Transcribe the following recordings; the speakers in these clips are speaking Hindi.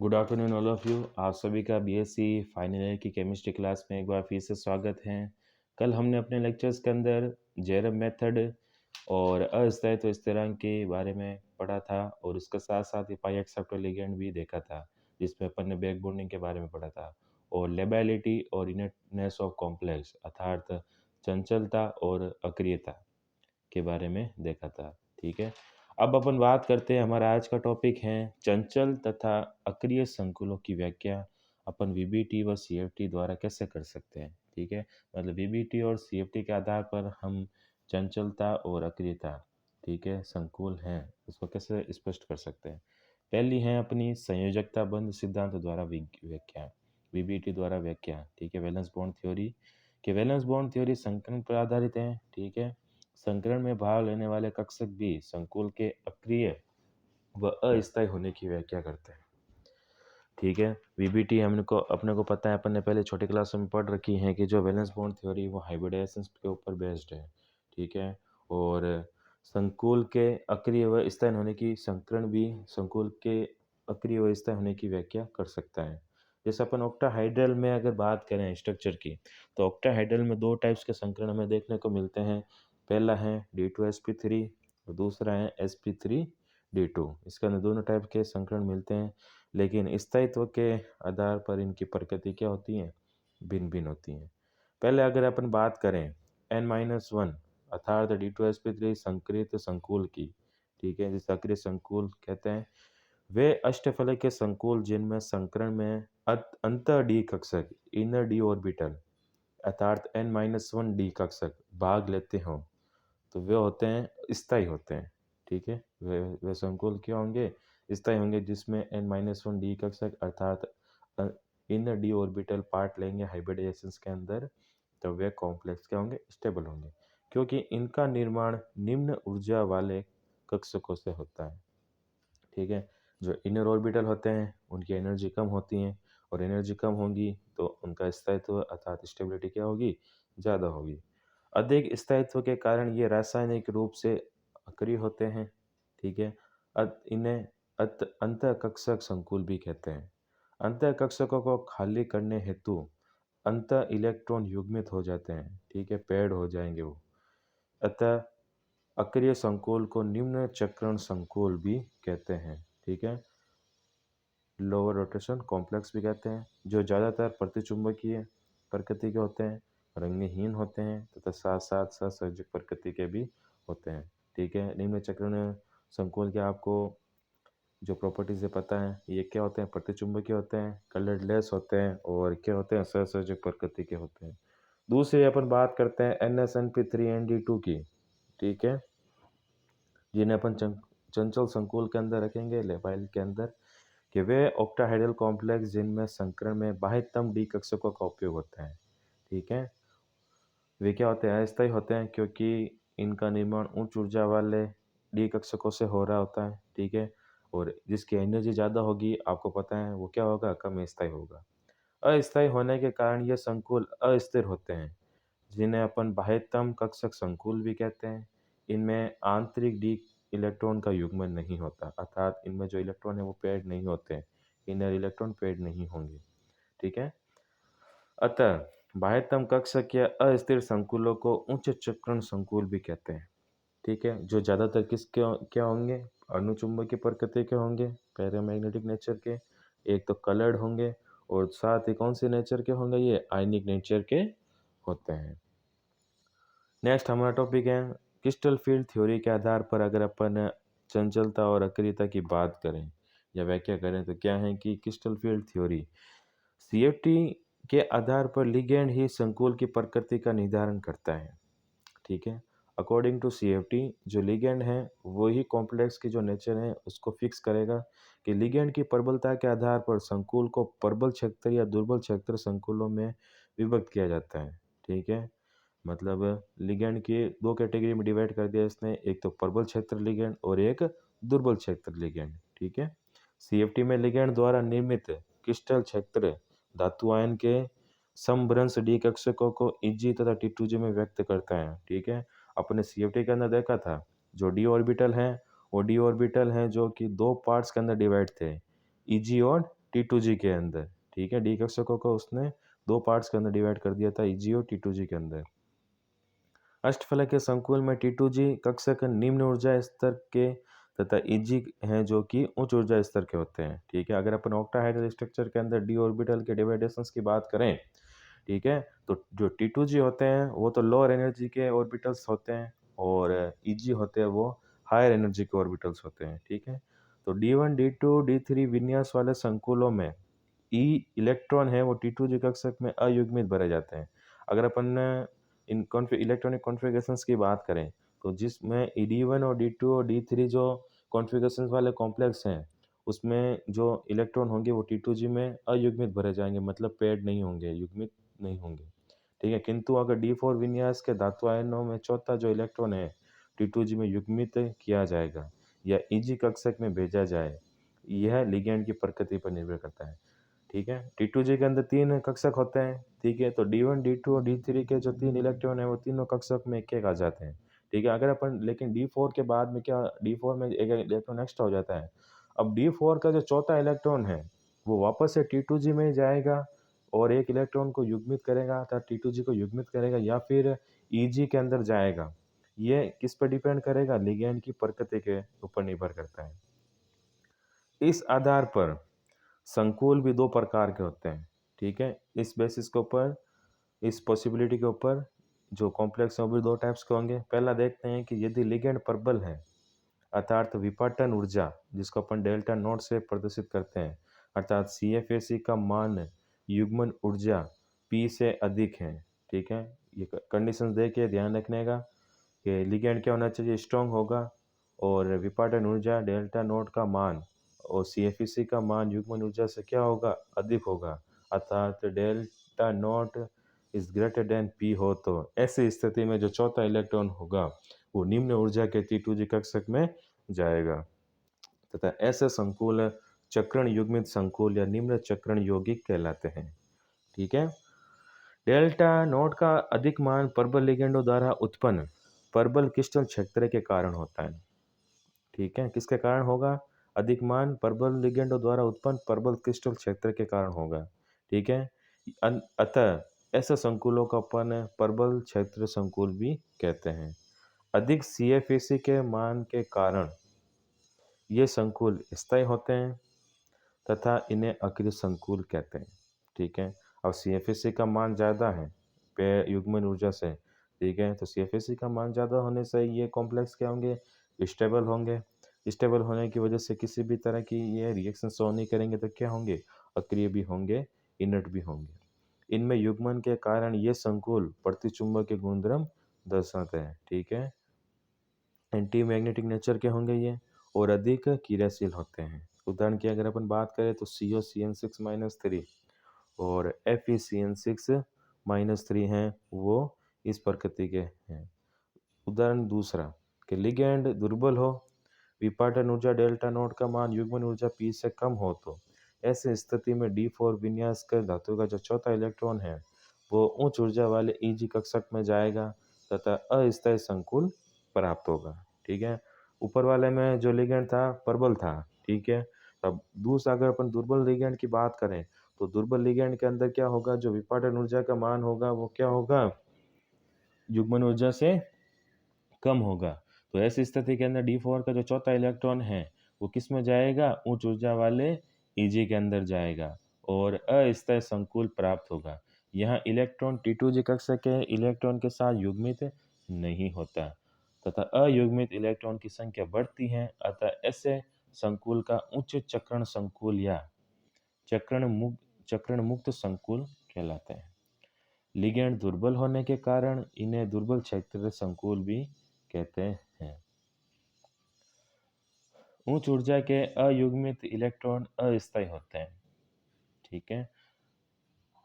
Good afternoon all of you. आप सभी का बीएससी फाइनल ईयर की केमिस्ट्री क्लास में एक बार फिर से स्वागत है। कल हमने अपने लेक्चर्स के अंदर जेरब मेथड और अस्थायित्व स्थिरांक के बारे में पढ़ा था और उसके साथ साथ ही पाई एक्सेप्टर लिगेंड भी देखा था, जिसमें अपन ने बैक बॉन्डिंग के बारे में पढ़ा था और लेबैलिटी और इनेटनेस ऑफ कॉम्प्लेक्स अर्थात चंचलता और अक्रियता के बारे में देखा था। ठीक है, अब अपन बात करते हैं। हमारा आज का टॉपिक है चंचल तथा अक्रिय संकुलों की व्याख्या अपन वीबीटी व सीएफटी द्वारा कैसे कर सकते हैं। ठीक है, मतलब वीबीटी और सीएफटी के आधार पर हम चंचलता और अक्रियता, ठीक है, संकुल हैं, उसको कैसे स्पष्ट कर सकते हैं। पहली है अपनी संयोजकता बंध सिद्धांत द्वारा व्याख्या, वीबीटी द्वारा व्याख्या। ठीक है, वैलेंस बॉन्ड थ्योरी के वैलेंस बॉन्ड थ्योरी संकरण पर आधारित है। ठीक है, संकरण में भाग लेने वाले कक्षक भी संकुल के अक्रिय व अस्थायी होने की व्याख्या करते हैं। ठीक है, वीबीटी हमको अपने को पता है, अपन ने पहले छोटी क्लास में पढ़ रखी है कि जो वैलेंस बॉन्ड थ्योरी वो हाइब्रिडाइजेशन के ऊपर बेस्ड है। ठीक है, और संकुल के अक्रिय व स्थायी होने की संकरण भी संकुल के अक्रिय व स्थायी होने की व्याख्या कर सकता है। जैसे अपन ऑक्टाहाइड्रल में अगर बात करें स्ट्रक्चर की, तो ऑक्टाहाइड्रल में दो टाइप्स के संकरण हमें देखने को मिलते हैं। पहला है D2sp3 और दूसरा है sp3d2। इसके अंदर दोनों टाइप के संकरण मिलते हैं, लेकिन स्थायित्व के आधार पर इनकी प्रकृति क्या होती है, भिन्न भिन्न होती हैं। पहले अगर अपन बात करें N-1 अर्थात D2sp3 संक्रिय संकुल की, ठीक है, जिसे सक्रिय संकुल कहते हैं, वे अष्टफलक के संकुल जिनमें संकरण में अंत डी कक्षक इनर डी ऑर्बिटल अर्थात N-1 डी कक्षक भाग लेते हों तो वे होते हैं स्थायी होते हैं। ठीक है, वे संकुल क्या होंगे, स्थायी होंगे, जिसमें N-1 डी कक्षक अर्थात इनर डी ऑर्बिटल पार्ट लेंगे हाइब्रिडाइजेशन के अंदर, तो वे कॉम्प्लेक्स क्या होंगे, स्टेबल होंगे, क्योंकि इनका निर्माण निम्न ऊर्जा वाले कक्षकों से होता है। ठीक है, जो इनर ऑर्बिटल होते हैं उनकी एनर्जी कम होती है और एनर्जी कम होगी तो उनका स्थायित्व अर्थात स्टेबिलिटी क्या होगी, ज़्यादा होगी। अधिक स्थायित्व के कारण ये रासायनिक रूप से अक्रिय होते हैं। ठीक है, इन्हें अंतःकक्षक संकुल भी कहते हैं। अंतःकक्षकों को खाली करने हेतु अंत इलेक्ट्रॉन युग्मित हो जाते हैं। ठीक है, पेड हो जाएंगे वो। अतः अक्रिय संकुल को निम्न चक्रण संकुल भी कहते हैं। ठीक है, लोअर रोटेशन कॉम्प्लेक्स भी कहते हैं, जो ज़्यादातर प्रतिचुंबकीय प्रकृति के होते हैं, रंगहीन होते हैं तथा साथ साथ सहसंयोजक प्रकृति के भी होते हैं। ठीक है, निम्न चक्रण संकुल के आपको जो प्रॉपर्टीज है पता है, ये क्या होते हैं, प्रतिचुंबकीय होते हैं, कलरलेस होते हैं और क्या होते हैं, सहसंयोजक प्रकृति के होते हैं। दूसरी अपन बात करते हैं NsNp3Nd2 की। ठीक है, जिन्हें अपन चंचल संकुल के अंदर रखेंगे, लेबाइल के अंदर, कि वे ऑक्टाहाइड्रल कॉम्प्लेक्स जिनमें संकरण में बाह्यतम डी कक्षकों का उपयोग होता है। ठीक है, वे क्या होते हैं, अस्थायी होते हैं, क्योंकि इनका निर्माण उच्च ऊर्जा वाले डी कक्षकों से हो रहा होता है। ठीक है, और जिसकी एनर्जी ज़्यादा होगी आपको पता है वो क्या होगा, कम स्थायी होगा। अस्थायी होने के कारण ये संकुल अस्थिर होते हैं, जिन्हें अपन बाह्यतम कक्षक संकुल भी कहते हैं। इनमें आंतरिक डी इलेक्ट्रॉन का युग्मन नहीं होता, अर्थात इनमें जो इलेक्ट्रॉन है वो पेड नहीं होते हैं, इनर इलेक्ट्रॉन पेड नहीं होंगे। ठीक है, अतः बाह्यतम कक्षक या अस्थिर संकुलों को उच्च चक्रण संकुल भी कहते हैं। ठीक है, जो ज़्यादातर किसके क्या होंगे, अणुचुंबकीय प्रकृति के होंगे, पैरामैग्नेटिक नेचर के, एक तो कलर्ड होंगे और साथ ही कौन से नेचर के होंगे, ये आयनिक नेचर के होते हैं। नेक्स्ट हमारा टॉपिक है क्रिस्टल फील्ड थ्योरी के आधार पर अगर अपन चंचलता और अक्रियता की बात करें या व्याख्या करें तो क्या है कि क्रिस्टल फील्ड थ्योरी सीएफटी के आधार पर लिगेंड ही संकुल की प्रकृति का निर्धारण करता है। ठीक है, अकॉर्डिंग टू सीएफटी जो लिगेंड है वो ही कॉम्प्लेक्स की जो नेचर है उसको फिक्स करेगा कि लिगेंड की प्रबलता के आधार पर संकुल को प्रबल क्षेत्र या दुर्बल क्षेत्र संकुलों में विभक्त किया जाता है। ठीक है, मतलब लिगेंड के दो कैटेगरी में डिवाइड कर दिया इसने, एक तो प्रबल क्षेत्र लिगेंड और एक दुर्बल क्षेत्र लिगेंड। ठीक है, सीएफटी में लिगेंड द्वारा निर्मित क्रिस्टल क्षेत्र धातु आयन के समभ्रंश डी कक्षकों को Eg तथा T2g में व्यक्त करता है। ठीक है, अपने सीएफटी के अंदर देखा था जो डी ऑर्बिटल है वो डी ऑर्बिटल है जो कि दो पार्ट्स के अंदर डिवाइड थे, Eg और T2G के अंदर, ठीक है। डी कक्षकों को उसने 2 पार्ट्स के अंदर डिवाइड कर दिया था, Eg और T2G के अंदर। अष्टफलकीय संकुल में T2G कक्षक निम्न ऊर्जा स्तर के तथा Eg हैं जो कि उच्च ऊर्जा स्तर के होते हैं, ठीक है। अगर अपन ऑक्टाहेड्रल स्ट्रक्चर के अंदर d ऑर्बिटल के डिवाइडेशंस की बात करें, ठीक है, तो जो T2G होते हैं वो तो लोअर एनर्जी के ऑर्बिटल्स होते हैं और Eg होते हैं वो हायर एनर्जी के ऑर्बिटल्स होते हैं, ठीक है। तो D1, D2, D3 विन्यास वाले संकुलों में ई इलेक्ट्रॉन है वो T2G कक्षक में अयुग्मित भरे जाते हैं। अगर अपन इन इलेक्ट्रॉनिक कॉन्फ़िगरेशंस की बात करें, तो जिसमें D1 और D2 और D3 जो कॉन्फ़िगरेशंस वाले कॉम्प्लेक्स हैं, उसमें जो इलेक्ट्रॉन होंगे वो T2G में अयुग्मित भरे जाएंगे, मतलब पेयर्ड नहीं होंगे, युग्मित नहीं होंगे, ठीक है। किंतु अगर D4 विन्यास के धातु आयनों में चौथा जो इलेक्ट्रॉन है T2G में युग्मित किया जाएगा या Eg कक्षक में भेजा जाए, यह लिगैंड की प्रकृति पर निर्भर करता है, ठीक है। T2G के अंदर 3 कक्षक होते हैं, ठीक है। तो D1, D2 और D3 के जो 3 इलेक्ट्रॉन है वो तीनों कक्षक में एक-एक आ जाते हैं, ठीक है। अगर अपन लेकिन D4 के बाद में क्या, D4 में एक इलेक्ट्रॉन एक्स्ट्रा हो जाता है। अब D4 का जो चौथा इलेक्ट्रॉन है वो वापस से T2G में जाएगा और एक इलेक्ट्रॉन को युग्मित करेगा अर्थात T2G को युग्मित करेगा या फिर Eg के अंदर जाएगा। ये किस पर डिपेंड करेगा? लिगैंड की प्रकृति के ऊपर निर्भर करता है। इस आधार पर संकुल भी 2 प्रकार के होते हैं, ठीक है। इस बेसिस के ऊपर, इस पॉसिबिलिटी के ऊपर जो कॉम्प्लेक्स हैं वो भी 2 टाइप्स के होंगे। पहला देखते हैं कि यदि लिगैंड प्रबल है अर्थात विपाटन ऊर्जा जिसको अपन डेल्टा नॉट से प्रदर्शित करते हैं, अर्थात CFAC का मान युग्मन ऊर्जा P से अधिक है, ठीक है। ये कंडीशंस देखिए ध्यान रखने का कि लिगैंड क्या होना चाहिए, स्ट्रॉन्ग होगा और विपाटन ऊर्जा डेल्टा नॉट का मान और CFEC का मान युग्मन ऊर्जा से क्या होगा, अधिक होगा, अर्थात delta not is greater than P हो, तो ऐसी स्थिति में जो चौथा इलेक्ट्रॉन होगा वो निम्न ऊर्जा के T2G कक्षक में जाएगा तथा ऐसे संकुल चक्रण युग्मित संकुल या निम्न चक्रण यौगिक कहलाते हैं, ठीक है। डेल्टा नॉट का अधिक मान प्रबल लिगेंडों द्वारा उत्पन्न प्रबल क्रिस्टल क्षेत्र के कारण होता है, ठीक है। किसके कारण होगा? अधिक मान प्रबल लिगेंडों द्वारा उत्पन्न प्रबल क्रिस्टल क्षेत्र के कारण होगा, ठीक है। अतः ऐसे संकुलों का अपन प्रबल क्षेत्र संकुल भी कहते हैं। अधिक CFAC के मान के कारण ये संकुल स्थायी होते हैं तथा इन्हें अक्रिय संकुल कहते हैं, ठीक है। अब CFAC का मान ज़्यादा है पे युग्मन ऊर्जा से, ठीक है। तो CFAC का मान ज़्यादा होने से ये कॉम्प्लेक्स क्या होंगे, स्टेबल होंगे। स्टेबल होने की वजह से किसी भी तरह की ये रिएक्शन शो नहीं करेंगे तो क्या होंगे, अक्रिय भी होंगे, इनर्ट भी होंगे। इनमें युग्मन के कारण ये संकुल प्रतिचुंबकीय गुणधर्म दर्शाते हैं, ठीक है। एंटी मैग्नेटिक नेचर के होंगे ये और अधिक क्रियाशील होते हैं। उदाहरण की अगर अपन बात करें तो COCN6-3 और FeCN6-3 हैं वो इस प्रकृति के हैं। उदाहरण दूसरा कि लिगैंड दुर्बल हो, विपाटन ऊर्जा डेल्टा नॉट का मान युग्मन ऊर्जा P से कम हो, तो ऐसी स्थिति में D4 विन्यास कर धातु का जो चौथा इलेक्ट्रॉन है वो उच्च ऊर्जा वाले Eg कक्षक में जाएगा तथा अस्थायी संकुल प्राप्त होगा, ठीक है। ऊपर वाले में जो लिगैंड था प्रबल था, ठीक है। अब दूसरा अगर अपन दुर्बल लिगैंड की बात करें तो दुर्बल लिगैंड के अंदर क्या होगा, जो विपाटन ऊर्जा का मान होगा वो क्या होगा, युग्मन ऊर्जा से कम होगा। तो ऐसी स्थिति के अंदर D4 का जो चौथा इलेक्ट्रॉन है वो किस में जाएगा, उच्च ऊर्जा वाले Eg के अंदर जाएगा और अस्थायी संकुल प्राप्त होगा। यहाँ इलेक्ट्रॉन T2G कक्षा के इलेक्ट्रॉन के साथ युग्मित नहीं होता तथा अयुग्मित इलेक्ट्रॉन की संख्या बढ़ती है, अतः ऐसे संकुल का उच्च चक्रण संकुल या चक्रण मुक्त संकुल कहलाते हैं। लिगैंड दुर्बल होने के कारण इन्हें दुर्बल क्षेत्र संकुल भी कहते हैं। उच्च ऊर्जा के अयुग्मित इलेक्ट्रॉन अस्थायी होते हैं, ठीक है।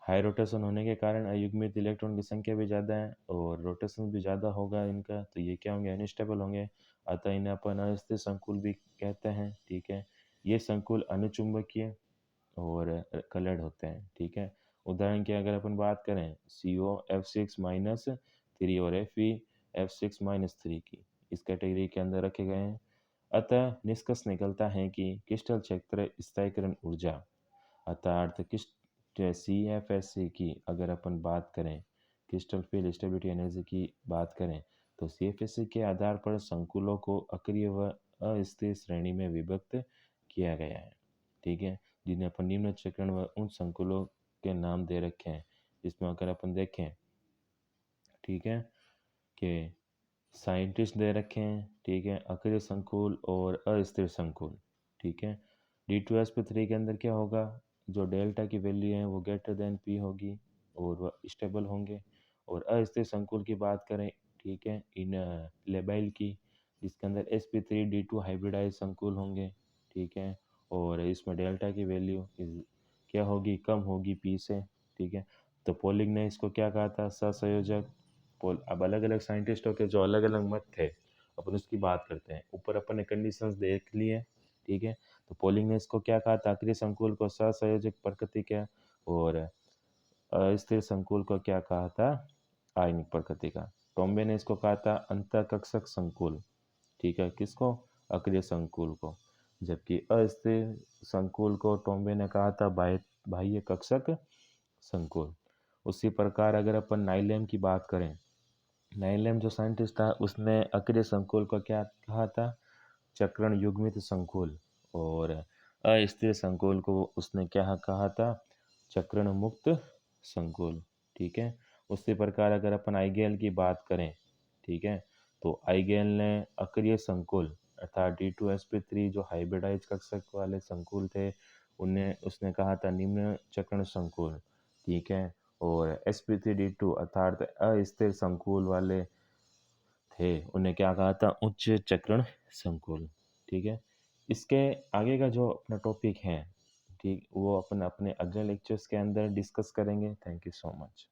हाई रोटेशन होने के कारण अयुग्मित इलेक्ट्रॉन की संख्या भी ज़्यादा है और रोटेशन भी ज़्यादा होगा इनका, तो ये क्या होंगे, अनस्टेबल होंगे, अतः इन्हें अपन अस्थिर संकुल भी कहते हैं, ठीक है। ये संकुल अनुचुंबकीय और कलर्ड होते हैं, ठीक है। उदाहरण की अगर अपन बात करें COF6-3 और FeF6-3 की इस कैटेगरी के अंदर रखे गए हैं। अतः निष्कर्ष निकलता है कि क्रिस्टल क्षेत्र स्थायीकरण ऊर्जा अर्थात किस CFSE की अगर अपन बात करें, क्रिस्टल फील्ड स्टेबिलिटी एनर्जी की बात करें, तो CFSE के आधार पर संकुलों को अक्रिय व अस्थिर श्रेणी में विभक्त किया गया है। ठीक है, जिन्हें अपन निम्न चक्रण व उन संकुलों के नाम दे रखे हैं। इसमें अगर अपन देखें, ठीक है, कि साइंटिस्ट दे रखे हैं, ठीक है, अक्रिय संकुल और अस्थिर संकुल। ठीक है, D2sp3 के अंदर क्या होगा, जो डेल्टा की वैल्यू है वो ग्रेटर देन P होगी और वह स्टेबल होंगे। और अस्थिर संकुल की बात करें, ठीक है, इन लेबाइल की, जिसके अंदर sp3d2 हाइब्रिडाइज संकुल होंगे। ठीक है, और इसमें डेल्टा की वैल्यू क्या होगी, कम होगी P से। ठीक है, तो पोलिंग ने इसको क्या कहा था, सहसंयोजक। पोल अब अलग अलग साइंटिस्टों के जो अलग अलग मत थे, अपन उसकी बात करते हैं। ऊपर अपन ने कंडीशंस देख ली है। ठीक है, तो पोलिंग ने इसको क्या कहा था, अक्रिय संकुल को सहसंयोजक प्रकृति का और अस्थिर संकुल को क्या कहा था, आयनिक प्रकृति का। टॉम्बे ने इसको कहा था अंतःकक्षक संकुल। ठीक है, किसको, अक्रिय संकुल को। जबकि अस्थिर संकुल को टॉम्बे ने कहा था बाह्य कक्षक संकुल। उसी प्रकार अगर अपन नाइलेम की बात करें, नाइलेम जो साइंटिस्ट था उसने अक्रिय संकुल को क्या कहा था, चक्रण युग्मित संकुल। और अस्थिर संकुल को उसने क्या कहा था, चक्रण मुक्त संकुल। ठीक है, उसी प्रकार अगर अपन आइगेल की बात करें, ठीक है, तो आइगेल ने अक्रिय संकुल अर्थात D2sp3 जो हाइब्रिडाइज कक्षक वाले संकुल थे, उन्हें उसने कहा था निम्न चक्रण संकुल। ठीक है, और sp3d2 अर्थात अस्थिर संकुल वाले थे, उन्हें क्या कहा था, उच्च चक्रण संकुल। ठीक है, इसके आगे का जो अपना टॉपिक है, ठीक, वो अपन अपने अगले लेक्चर्स के अंदर डिस्कस करेंगे। Thank you so much.